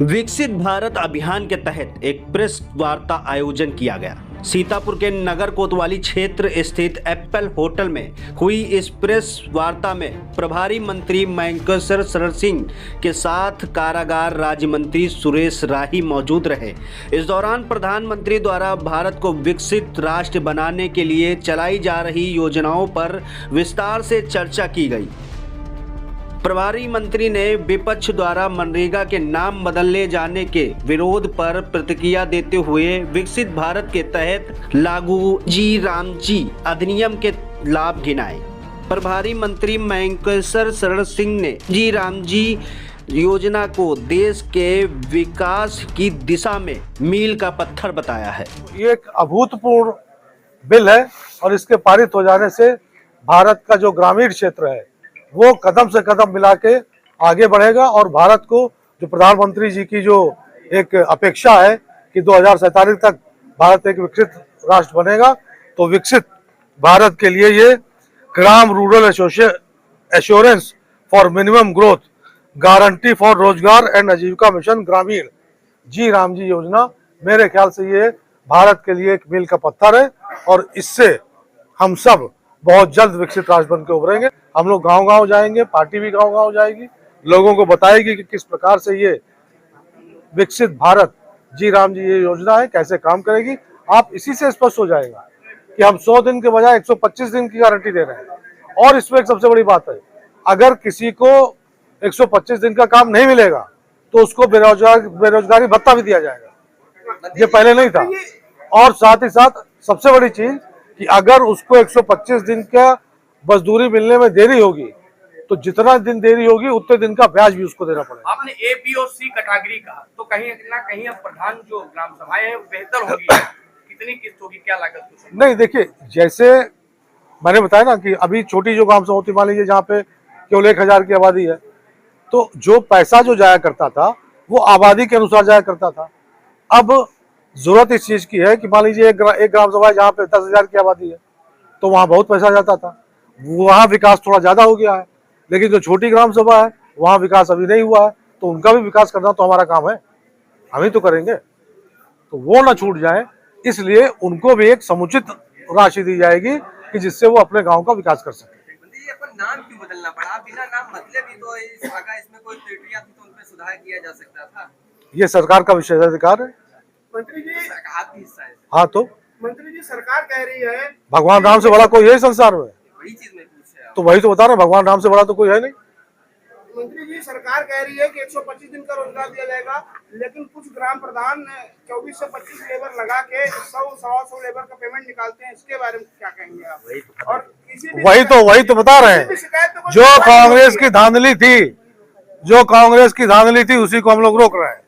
विकसित भारत अभियान के तहत एक प्रेस वार्ता आयोजन किया गया। सीतापुर के नगर कोतवाली क्षेत्र स्थित एप्पल होटल में हुई इस प्रेस वार्ता में प्रभारी मंत्री मयंकेश्वर शरण सिंह के साथ कारागार राज्य मंत्री सुरेश राही मौजूद रहे। इस दौरान प्रधानमंत्री द्वारा भारत को विकसित राष्ट्र बनाने के लिए चलाई जा रही योजनाओं पर विस्तार से चर्चा की गई। प्रभारी मंत्री ने विपक्ष द्वारा मनरेगा के नाम बदलने जाने के विरोध पर प्रतिक्रिया देते हुए विकसित भारत के तहत लागू जी रामजी अधिनियम के लाभ गिनाए। प्रभारी मंत्री मयंकेश्वर शरण सिंह ने जी रामजी योजना को देश के विकास की दिशा में मील का पत्थर बताया है। ये एक अभूतपूर्व बिल है और इसके पारित हो जाने से भारत का जो ग्रामीण क्षेत्र है वो कदम से कदम मिला के आगे बढ़ेगा और भारत को जो प्रधानमंत्री जी की जो एक अपेक्षा है कि 2047 तक भारत एक विकसित राष्ट्र बनेगा, तो विकसित भारत के लिए ये ग्राम rural assurance for minimum growth guarantee for रोजगार एंड आजीविका मिशन ग्रामीण जी रामजी योजना मेरे ख्याल से ये भारत के लिए एक मील का पत्थर है और इससे हम सब बहुत जल्द विकसित राष्ट्र बन के उभरेंगे। हम लोग गांव-गांव जाएंगे, पार्टी भी गांव-गांव जाएगी, लोगों को बताएगी कि किस प्रकार से ये विकसित भारत जी राम जी ये योजना है, कैसे काम करेगी। आप इसी से स्पष्ट हो जाएगा कि हम 100 दिन के बजाय 125 दिन की गारंटी दे रहे हैं। और इसमें एक सबसे बड़ी बात है, अगर किसी को 125 दिन का काम नहीं मिलेगा तो उसको बेरोजगारी भत्ता भी दिया जाएगा, ये पहले नहीं था। और साथ ही साथ सबसे बड़ी चीज कि अगर उसको 125 दिन का मजदूरी मिलने में देरी होगी तो जितना दिन देरी होगी उतने दिन का ब्याज भी उसको देना पड़ेगा। आपने ए, बी और सी कैटेगरी कहा, तो कहीं ना कहीं अब प्रधान जो ग्राम सभाएं हैं बेहतर होगी। कितनी किस्त होगी, क्या लागत? नहीं, देखिए, जैसे मैंने बताया ना कि अभी छोटी जो ग्राम सभा होती, मान लीजिए जहाँ पे केवल 1000 की आबादी है, तो जो पैसा जो जाया करता था वो आबादी के अनुसार जाया करता था। अब जरूरत इस चीज की है कि मान लीजिए एक ग्राम सभा जहाँ पे 10,000 की आबादी है तो वहाँ बहुत पैसा जाता था, वहाँ विकास थोड़ा ज्यादा हो गया है। लेकिन जो छोटी ग्राम सभा है वहाँ विकास अभी नहीं हुआ है, तो उनका भी विकास करना तो हमारा काम है, हम ही तो करेंगे, तो वो ना छूट जाए। इसलिए उनको भी एक समुचित राशि दी जाएगी कि जिससे वो अपने गाँव का विकास कर सके। नाम क्यों बदलना पड़ा? बिना नाम बदले भी तो इसमें कोई त्रुटियां थी तो उन पे सुधार किया जा सकता था। ये सरकार का विशेषाधिकार है। मंत्री जी, सरकार की हिस्सा है। हाँ, तो मंत्री जी, सरकार कह रही है भगवान राम से बड़ा कोई है संसार में, वही चीज में पूछे, तो वही तो बता रहे, भगवान राम से बड़ा तो कोई है नहीं। मंत्री जी, सरकार कह रही है कि 125 दिन का रोजगार दिया जाएगा, लेकिन कुछ ग्राम प्रधान 24 से 25 लेबर लगा के 100 लेबर का पेमेंट निकालते हैं, इसके बारे में क्या कहेंगे आप? और वही तो बता रहे हैं, जो कांग्रेस की धांधली थी उसी को हम लोग रोक रहे हैं।